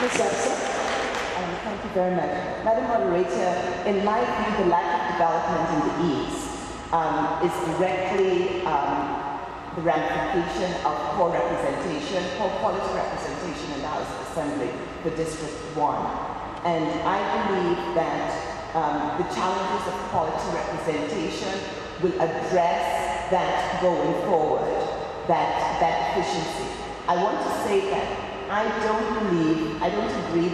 Thank you very much. Madam Moderator, in my view, the lack of development in the East is directly the ramification of poor representation, poor quality representation in the House of Assembly for District 1. And I believe that the challenges of quality representation will address that going forward, that efficiency. I want to say that I don't agree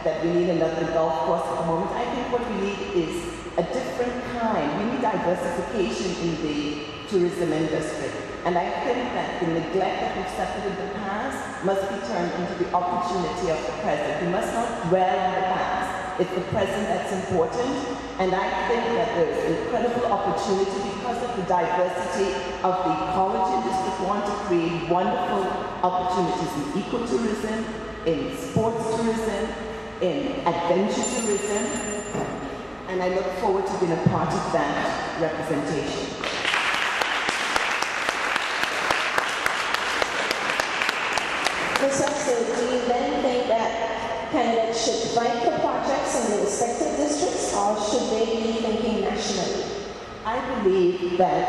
that we need another golf course at the moment. I think what we need is a different kind. We need diversification in the tourism industry. And I think that the neglect that we've suffered in the past must be turned into the opportunity of the present. We must not dwell on the past. It's the present that's important. And I think that there's incredible opportunity because of the diversity of the ecology in District 1 to create wonderful opportunities in ecotourism, in sports tourism, in adventure tourism. And I look forward to being a part of that representation. Do you then think that candidates should fight for projects in their respective districts, or should they be thinking nationally? I believe that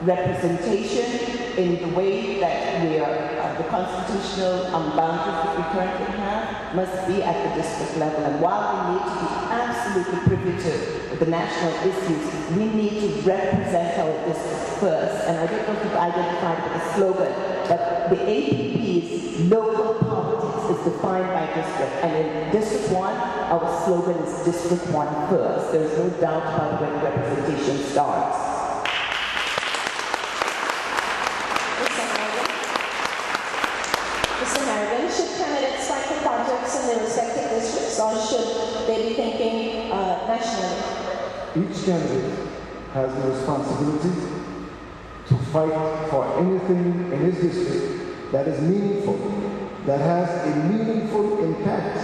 representation in the way that we are, the constitutional boundaries that we currently have must be at the district level. And while we need to be absolutely privy to the national issues, we need to represent our district first. And I don't know if you've identified it with a slogan, but the APP's local politics is defined by district. And in District 1, our slogan is District 1 first. There's no doubt about when representation starts. Should candidates fight for projects in their respective districts, or should they be thinking nationally? Each candidate has the responsibility to fight for anything in his district that is meaningful, that has a meaningful impact,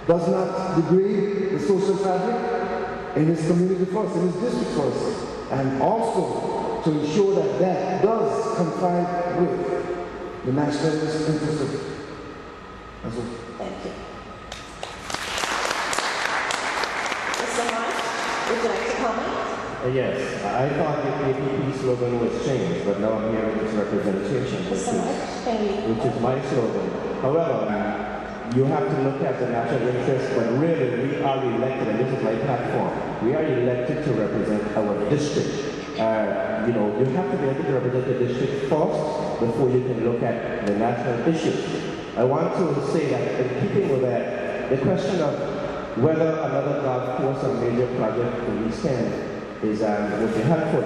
does not degrade the social fabric in his community first, in his district first, and also to ensure that that does confide with the national interest of it. Thank you. Mr. March, would you like to comment? Yes, I thought the APP slogan was changed, but now I'm hearing it's representation, which is my slogan. However, you have to look at the national interest, but really we are elected, and this is my platform, we are elected to represent our district. You have to be able to represent the district first before you can look at the national issues. I want to say that in keeping with that, the question of whether another golf course or major project in East End would be helpful.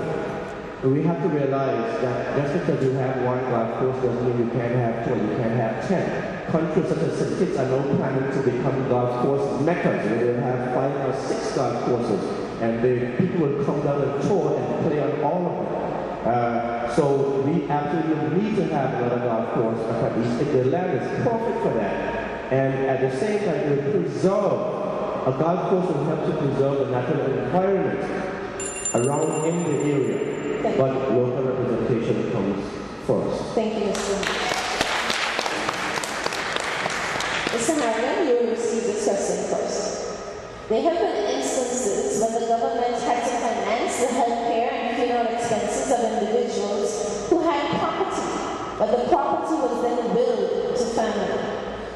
We have to realize that just because you have one golf course doesn't mean you can't have 2 or you can't have 10. Countries such as the States are now planning to become golf course meccas, where they have 5 or 6 golf courses, and the people will come down and tour and play on all of them. So we absolutely need to have another golf course, at least if the land is perfect for that. And at the same time, we preserve, a golf course will help to preserve the natural environment around in the area, but local representation comes first. Thank you, Mr. Mr. Harrigan, you will receive this question first. There have been instances when the government had to finance the health care and funeral expenses of individuals who had property, but the property was then willed to family.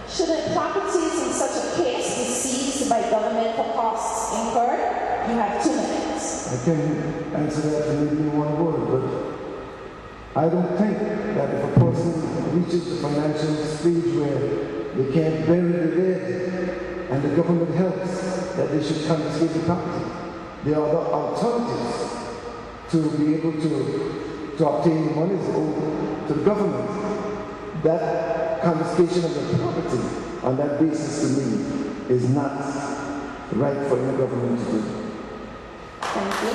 Shouldn't properties in such a case be seized by government for costs incurred? You have 2 minutes. I can answer that in maybe one word, but I don't think that if a person reaches the financial stage where they can't bury the dead and the government helps, that they should confiscate the property. There are other alternatives to be able to obtain the monies owed to the government. That confiscation of the property on that basis to me is not right for any government to do. Thank you.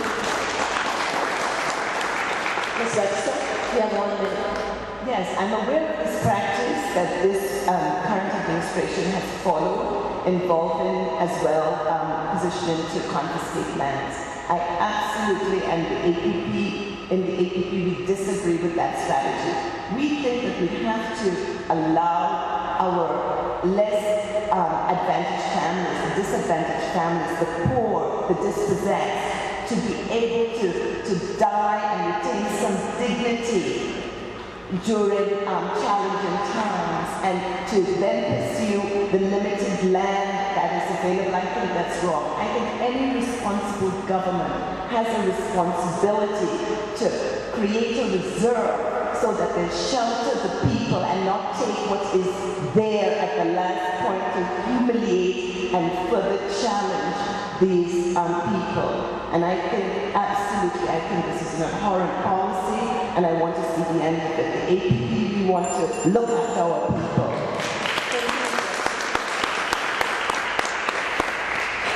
Ms. Webster, you have 1 minute. Yes, I'm aware of this practice that this current administration has followed, involving as well positioning to confiscate lands. I absolutely, and in the APP, we disagree with that strategy. We think that we have to allow our less advantaged families, the disadvantaged families, the poor, the dispossessed, to be able to die and retain some dignity during challenging times, and to then pursue the limited land that is available. I think that's wrong. I think any responsible government has a responsibility to create a reserve so that they shelter the people and not take what is there at the last point to humiliate and further challenge these people. And I think, absolutely, I think this is an abhorrent policy, and I want to see the end of it. The APP, we want to look after our people.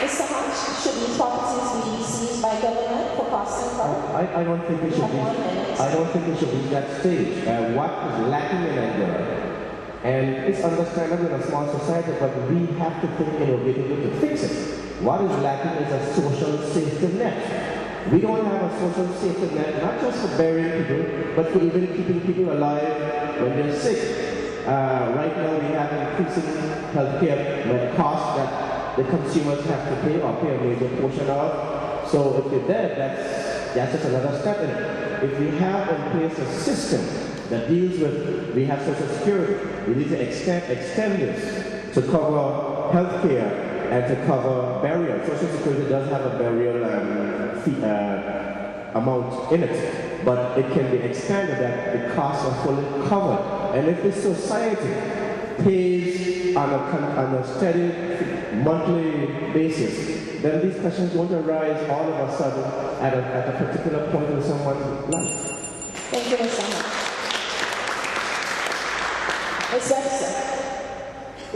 Mr. Hodge, should these properties be seized by government for cost and profit? I don't think it should be. I don't think it should be that stage. What is lacking in Anguilla, and it's understandable in a small society, but we have to think innovatively to fix it. What is lacking is a social safety net. We don't have a social safety net, not just for burying people, but for even keeping people alive when they're sick. Right now we have increasing healthcare costs that the consumers have to pay or pay a major portion of. So if you're dead, that's just another step in it. If we have in place a system that deals with, we have Social Security, we need to extend this to cover healthcare and to cover burial. Social Security does have a burial amount in it, but it can be expanded that the costs are fully covered. And if the society pays on a steady monthly basis, then these questions won't arise all of a sudden at a particular point in someone's life. Thank you, Mr. Hodge. Ms. Webster,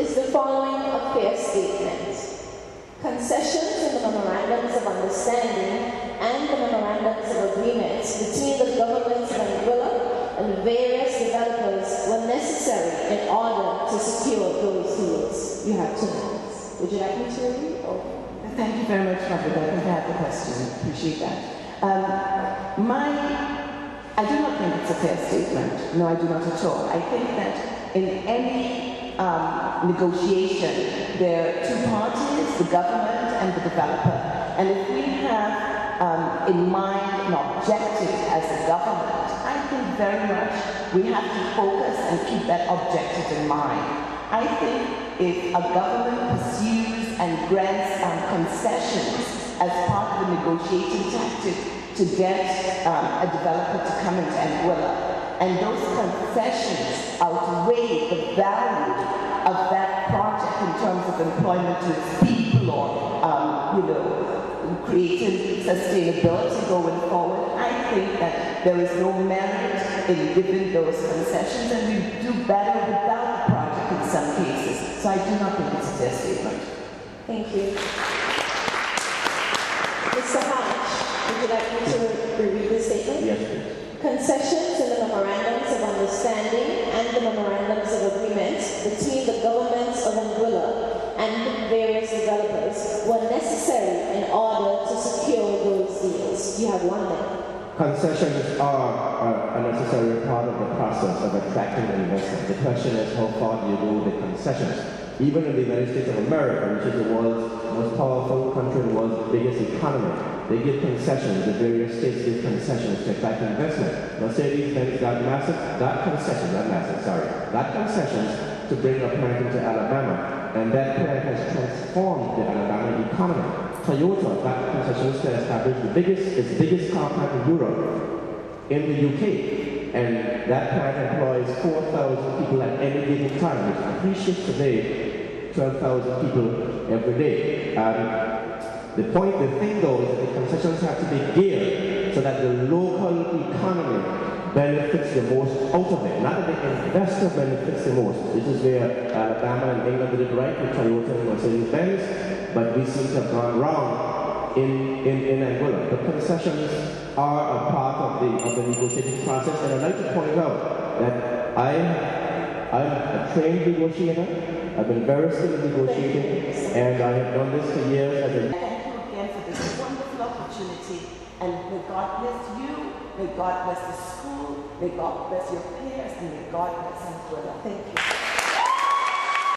is the following a fair statement? Concessions in the memorandums of understanding and the memorandums of agreement between the governments of Anguilla and various developers were necessary in order to secure those deals. You have 2 minutes. Would you like me to read? Thank you very much, Robert. I think I have the question. Appreciate that. I do not think it's a fair statement. No, I do not at all. I think that in any negotiation, there are 2 parties, the government and the developer. And if we have in mind an objective as a government, I think very much we have to focus and keep that objective in mind. I think if a government pursues and grants concessions as part of the negotiating tactic to get a developer to come into Anguilla, and those concessions outweigh the value of that project in terms of employment to its people or, creating sustainability going forward, I think that there is no merit in giving those concessions, and we do better without the project in some cases. So I do not think it's a fair statement. Thank you. Mr. Hodge, would you like me to reread the statement? Yes, please. Concessions in the memorandums of understanding and the memorandums of agreement between the governments of Anguilla and various developers were necessary in order to secure those deals. You have 1 minute. Concessions are a necessary part of the process of attracting investment. The question is, how far do you go with the concessions? Even in the United States of America, which is the world's most powerful country and the world's biggest economy, they give concessions, the various states give concessions to attract investment. Mercedes-Benz got concessions to bring a plant into Alabama, and that plant has transformed the Alabama economy. Toyota got concessions to establish its biggest car plant in Europe, in the UK, and that plant employs 4,000 people at any given time, which 3 shifts a day, 12,000 people every day. The thing though, is that the concessions have to be geared so that the local economy benefits the most out of it, not that the investor benefits the most. This is where Alabama and England did it right with Toyota and Mercedes-Benz, but we seem to have gone wrong in Anguilla. The concessions are a part of the negotiating process, and I'd like to point out that I'm a trained negotiator. I've been very skilled in negotiating, and I have done this for years as a this wonderful opportunity, and may God bless you, may God bless the school, may God bless your peers, and may God bless Anguilla. Thank you.